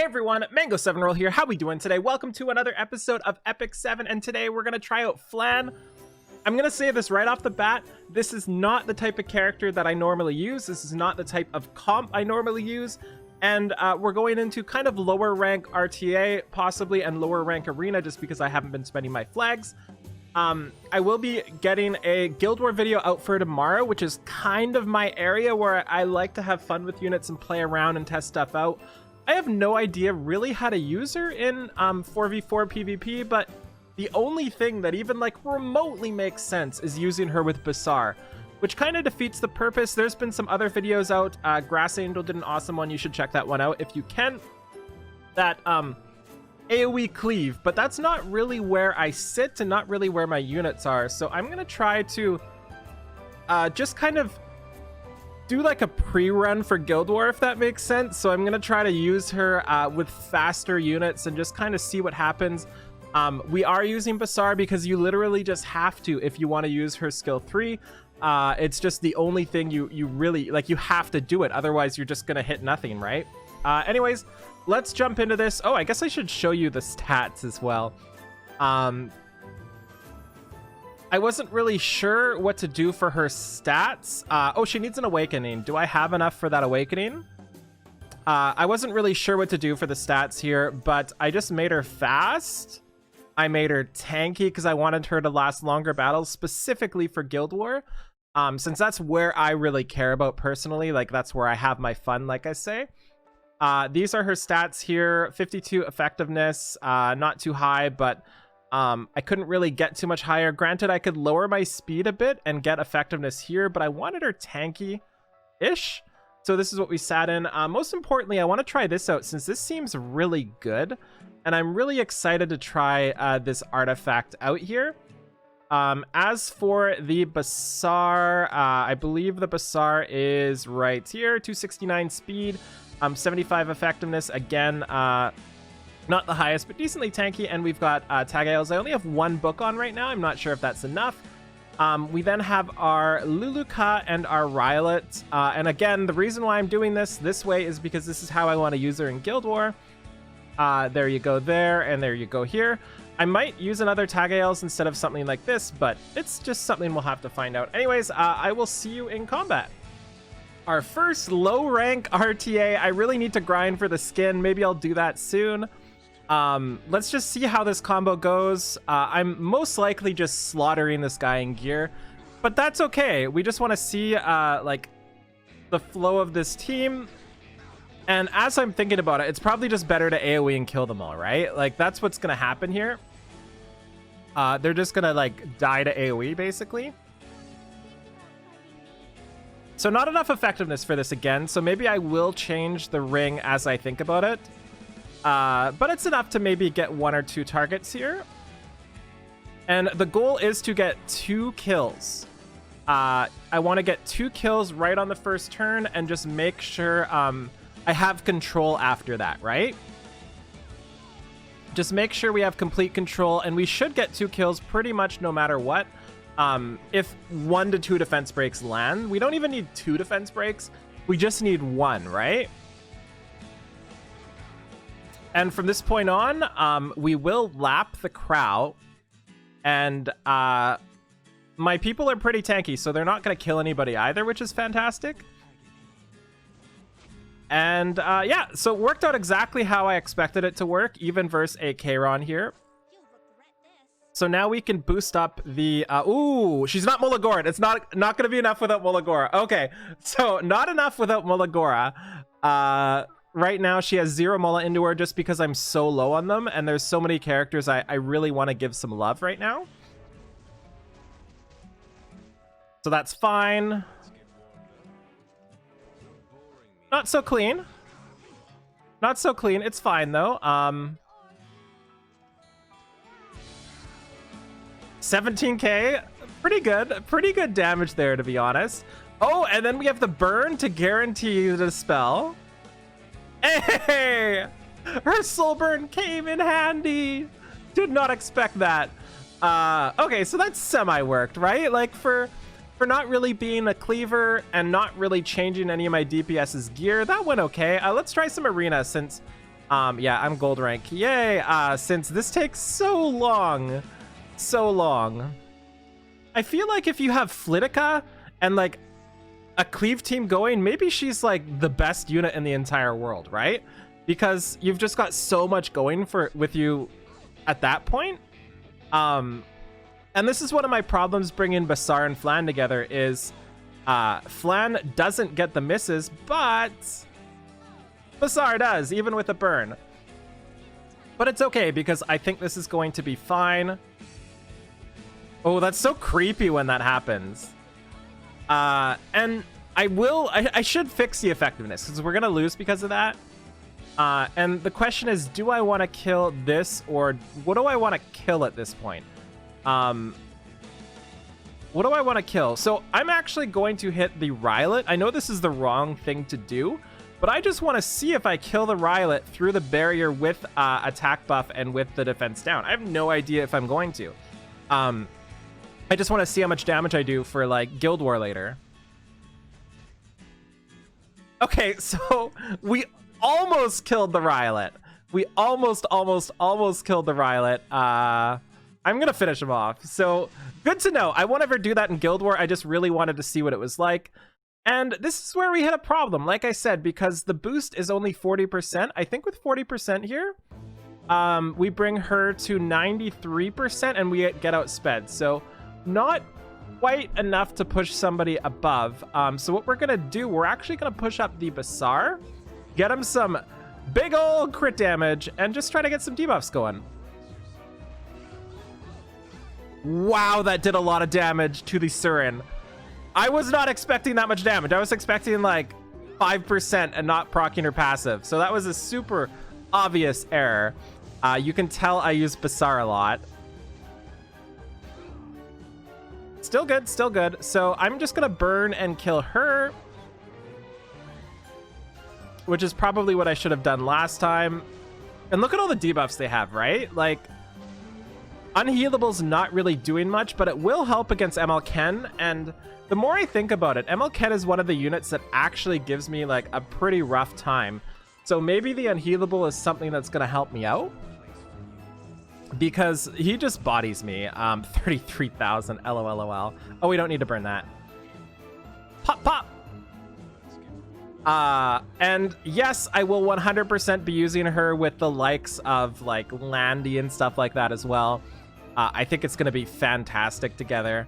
Hey everyone, Mango7Roll here. How we doing today? Welcome to another episode of Epic 7, and today we're gonna try out FLAN. I'm gonna say this right off the bat. This is not the type of character that I normally use. This is not the type of comp I normally use. And we're going into kind of lower rank RTA, possibly, and lower rank arena just because I haven't been spending my flags. I will be getting a Guild War video out for tomorrow, which is kind of my area where I like to have fun with units and play around and test stuff out. I have no idea really how to use her in 4v4 PvP, but the only thing that even like remotely makes sense is using her with Bazaar, which kind of defeats the purpose. There's been some other videos out. Grass Angel did an awesome one. You should check that one out if you can. That AoE cleave, but that's not really where I sit and not really where my units are. So I'm going to try to just kind of do like a pre-run for Guild War, if that makes sense. So I'm going to try to use her with faster units and just kind of see what happens. We are using Bazaar because you literally just have to if you want to use her skill 3. It's just the only thing you really like. You have to do it, otherwise you're just gonna hit nothing, right? Anyways, let's jump into this. Oh, I guess I should show you the stats as well. I wasn't really sure what to do for her stats. Oh, she needs an awakening. Do I have enough for that awakening? I wasn't really sure what to do for the stats here, but I just made her fast. I made her tanky because I wanted her to last longer battles, specifically for Guild War. Since that's where I really care about personally, like that's where I have my fun, like I say. These are her stats here. 52 effectiveness, not too high, but I couldn't really get too much higher. Granted, I could lower my speed a bit and get effectiveness here, but I wanted her tanky-ish. So this is what we sat in. Most importantly, I want to try this out since this seems really good. And I'm really excited to try this artifact out here. As for the Bazaar, I believe the Bazaar is right here. 269 speed, 75 effectiveness. Again, not the highest, but decently tanky. And we've got Tagails. I only have one book on right now. I'm not sure if that's enough. We then have our Luluka and our Rylet. And again, the reason why I'm doing this way is because this is how I want to use her in Guild War. There you go there, and there you go here. I might use another Tagails instead of something like this, but it's just something we'll have to find out. Anyways, I will see you in combat. Our first low rank RTA. I really need to grind for the skin. Maybe I'll do that soon. Let's just see how this combo goes. I'm most likely just slaughtering this guy in gear, but that's okay. We just want to see like the flow of this team. And as I'm thinking about it, it's probably just better to AoE and kill them all, right? Like that's what's gonna happen here. They're just gonna like die to AoE basically. So not enough effectiveness for this again. So maybe I will change the ring as I think about it. But it's enough to maybe get 1 or 2 targets here. And the goal is to get 2 kills. I want to get 2 kills right on the first turn and just make sure I have control after that, right? Just make sure we have complete control, and we should get 2 kills pretty much no matter what. If 1 to 2 defense breaks land, we don't even need 2 defense breaks. We just need 1, right? And from this point on, we will lap the Crow. And my people are pretty tanky, so they're not going to kill anybody either, which is fantastic. And yeah, so it worked out exactly how I expected it to work, even versus a Kayron here. So now we can boost up the... ooh, she's not Mulligoran. It's not going to be enough without Mulligora. Okay, so not enough without Mulligora. Right now, she has 0 Mulla into her just because I'm so low on them. And there's so many characters I really want to give some love right now. So that's fine. Not so clean. Not so clean. It's fine, though. 17k. Pretty good. Pretty good damage there, to be honest. Oh, and then we have the burn to guarantee the spell. Hey! Her soul burn came in handy. Did not expect that. Okay, so that's semi-worked, right? Like, for not really being a cleaver and not really changing any of my DPS's gear, that went okay. Let's try some arena since Yeah, I'm gold rank. Yay! Since this takes so long. I feel like if you have Flitica and like a cleave team going, maybe she's like the best unit in the entire world, right? Because you've just got so much going with you at that point. And this is one of my problems bringing Basar and Flan together is Flan doesn't get the misses, but Basar does, even with a burn. But it's okay because I think this is going to be fine. Oh, that's so creepy when that happens. And I should fix the effectiveness because we're going to lose because of that. And the question is, do I want to kill this or what do I want to kill at this point? What do I want to kill? So I'm actually going to hit the Rylet. I know this is the wrong thing to do, but I just want to see if I kill the Rylet through the barrier with attack buff and with the defense down. I have no idea if I'm going to. I just want to see how much damage I do for like Guild War later. Okay, so we almost killed the Rylet. We almost killed the Rylet. I'm going to finish him off. So good to know. I won't ever do that in Guild War. I just really wanted to see what it was like. And this is where we hit a problem, like I said, because the boost is only 40%. I think with 40% here, we bring her to 93% and we get outsped. So not quite enough to push somebody above. So what we're going to do, we're actually going to push up the Basar, get him some big old crit damage, and just try to get some debuffs going. Wow, that did a lot of damage to the Surin. I was not expecting that much damage. I was expecting like 5% and not proccing her passive. So that was a super obvious error. You can tell I use Basar a lot. Still good, still good. So I'm just going to burn and kill her, which is probably what I should have done last time. And look at all the debuffs they have, right? Like, Unhealable's not really doing much, but it will help against ML Ken. And the more I think about it, ML Ken is one of the units that actually gives me like a pretty rough time. So maybe the Unhealable is something that's going to help me out, because he just bodies me. 33,000 LOL. Oh, we don't need to burn that. Pop, pop. And yes, I will 100% be using her with the likes of like Landy and stuff like that as well. I think it's going to be fantastic together.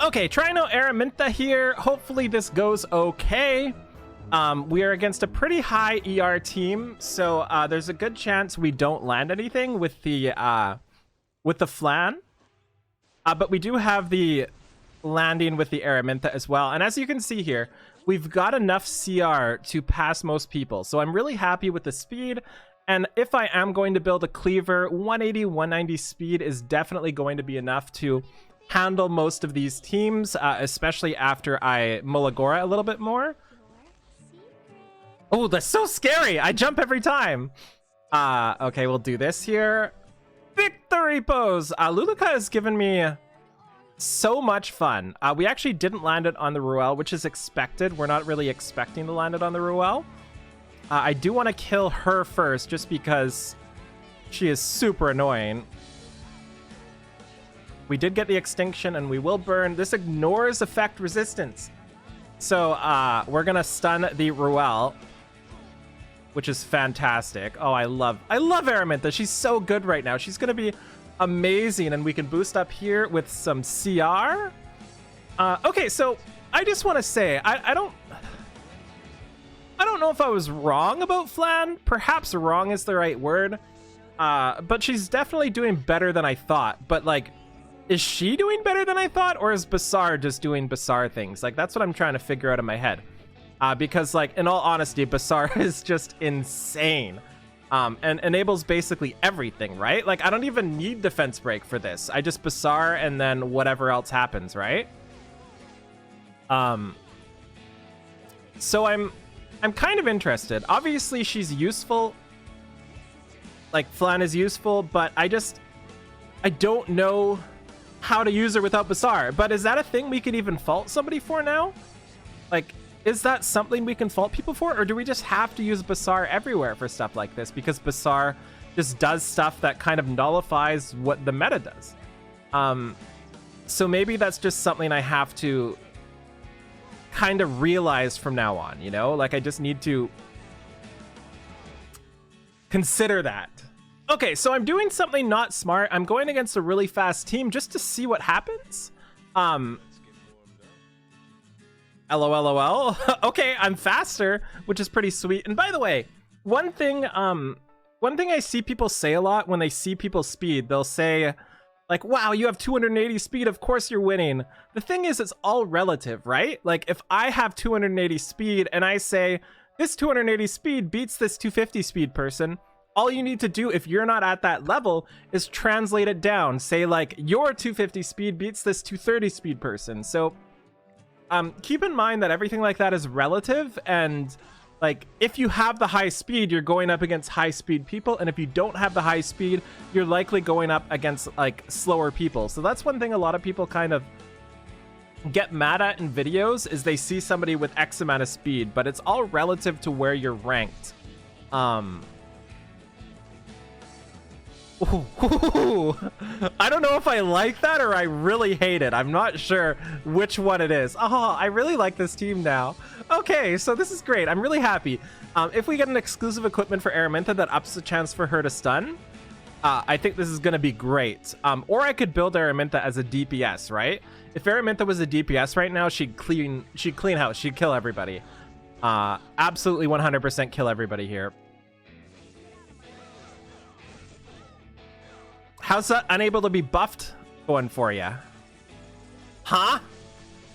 Okay, Trino Araminta here. Hopefully this goes okay. We are against a pretty high ER team, so there's a good chance we don't land anything with the Flan. But we do have the landing with the Araminta as well. And as you can see here, we've got enough CR to pass most people. So I'm really happy with the speed. And if I am going to build a cleaver, 180, 190 speed is definitely going to be enough to handle most of these teams, especially after I Mulagora a little bit more. Oh, that's so scary. I jump every time. Okay, we'll do this here. Victory pose. Luluka has given me so much fun. We actually didn't land it on the Ruel, which is expected. We're not really expecting to land it on the Ruel. I do want to kill her first, just because she is super annoying. We did get the extinction, and we will burn. This ignores effect resistance. So we're going to stun the Ruel, which is fantastic. Oh, I love Araminta. She's so good right now. She's going to be amazing, and we can boost up here with some CR. Okay, so I just want to say, I don't know if I was wrong about Flan. Perhaps wrong is the right word. But she's definitely doing better than I thought. But, like, is she doing better than I thought? Or is Basar just doing Basar things? Like, that's what I'm trying to figure out in my head. Because, like, in all honesty, Basar is just insane. And enables basically everything, right? Like, I don't even need defense break for this. I just Basar and then whatever else happens, right? So I'm kind of interested. Obviously, she's useful. Like, Flan is useful, but I don't know how to use her without Basar. But is that a thing we could even fault somebody for now? Like, is that something we can fault people for? Or do we just have to use Basar everywhere for stuff like this? Because Basar just does stuff that kind of nullifies what the meta does. So maybe that's just something I have to kind of realize from now on, you know? Like, I just need to consider that. Okay, so I'm doing something not smart. I'm going against a really fast team just to see what happens. LOL. Okay, I'm faster, which is pretty sweet. And by the way, one thing I see people say a lot when they see people's speed, they'll say, like, wow, you have 280 speed, of course you're winning. The thing is, it's all relative, right? Like, if I have 280 speed and I say, this 280 speed beats this 250 speed person, all you need to do, if you're not at that level, is translate it down. Say, like, your 250 speed beats this 230 speed person. So, keep in mind that everything like that is relative, and like, if you have the high speed, you're going up against high speed people, and if you don't have the high speed, you're likely going up against like slower people. So that's one thing a lot of people kind of get mad at in videos, is they see somebody with X amount of speed, but it's all relative to where you're ranked. Ooh, I don't know if I like that or I really hate it. I'm not sure which one it is. Oh, I really like this team now. Okay, so this is great. I'm really happy. If we get an exclusive equipment for Araminta that ups the chance for her to stun, I think this is going to be great. Or I could build Araminta as a DPS, right? If Araminta was a DPS right now, she'd clean house. She'd kill everybody. Absolutely 100% kill everybody here. How's that unable to be buffed going for you? Huh?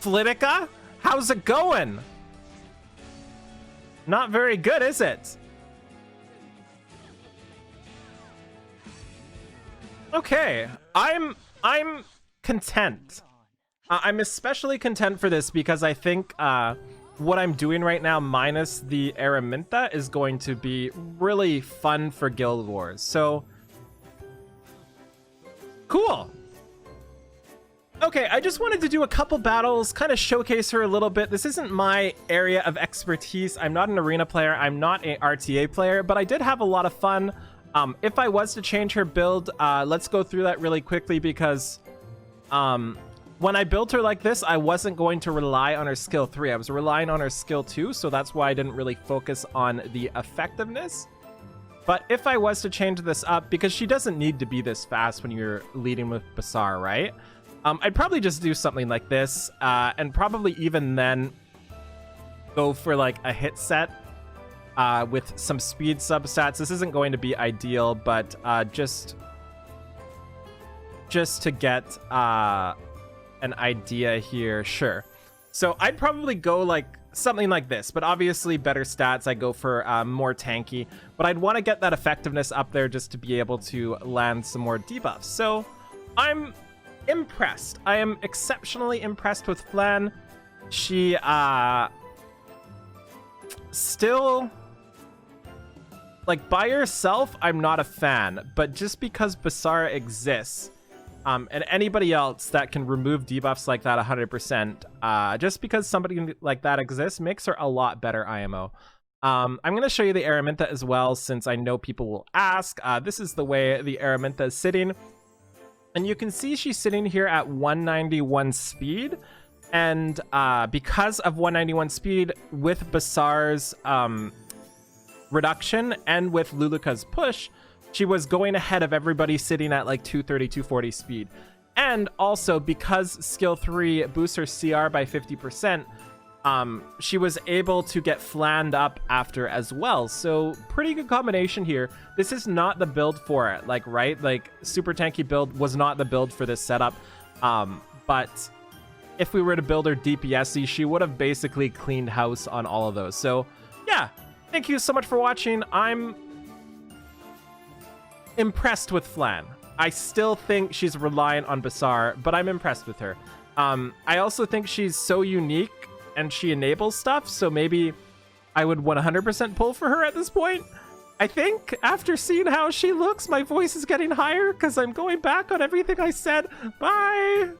Flitica? How's it going? Not very good, is it? Okay, I'm content. I'm especially content for this because I think what I'm doing right now minus the Araminta is going to be really fun for Guild Wars. So cool. Okay, I just wanted to do a couple battles, kind of showcase her a little bit. This isn't my area of expertise. I'm not an arena player. I'm not an RTA player, but I did have a lot of fun. If I was to change her build, let's go through that really quickly because when I built her like this, I wasn't going to rely on her skill 3. I was relying on her skill 2, so that's why I didn't really focus on the effectiveness. But if I was to change this up, because she doesn't need to be this fast when you're leading with Basar, right? I'd probably just do something like this, and probably even then go for like a hit set with some speed substats. This isn't going to be ideal, but just to get an idea here, sure. So I'd probably go like something like this, but obviously better stats. I go for more tanky, but I'd want to get that effectiveness up there just to be able to land some more debuffs. So I'm impressed. I am exceptionally impressed with FLAN. She still, like, by herself, I'm not a fan, but just because Basara exists, and anybody else that can remove debuffs like that 100%, just because somebody like that exists makes her a lot better IMO. I'm going to show you the Araminta as well, since I know people will ask. This is the way the Araminta is sitting. And you can see she's sitting here at 191 speed. And because of 191 speed, with Basar's reduction and with Luluka's push, she was going ahead of everybody sitting at like 230, 240 speed. And also because skill 3 boosts her CR by 50%, she was able to get flanned up after as well. So pretty good combination here. This is not the build for it, like, right? Like, super tanky build was not the build for this setup. But if we were to build her DPS, she would have basically cleaned house on all of those. So yeah, thank you so much for watching. I'm impressed with FLAN. I still think she's reliant on Basar, but I'm impressed with her. I also think she's so unique and she enables stuff, so maybe I would 100% pull for her at this point. I think after seeing how she looks, my voice is getting higher because I'm going back on everything I said. Bye!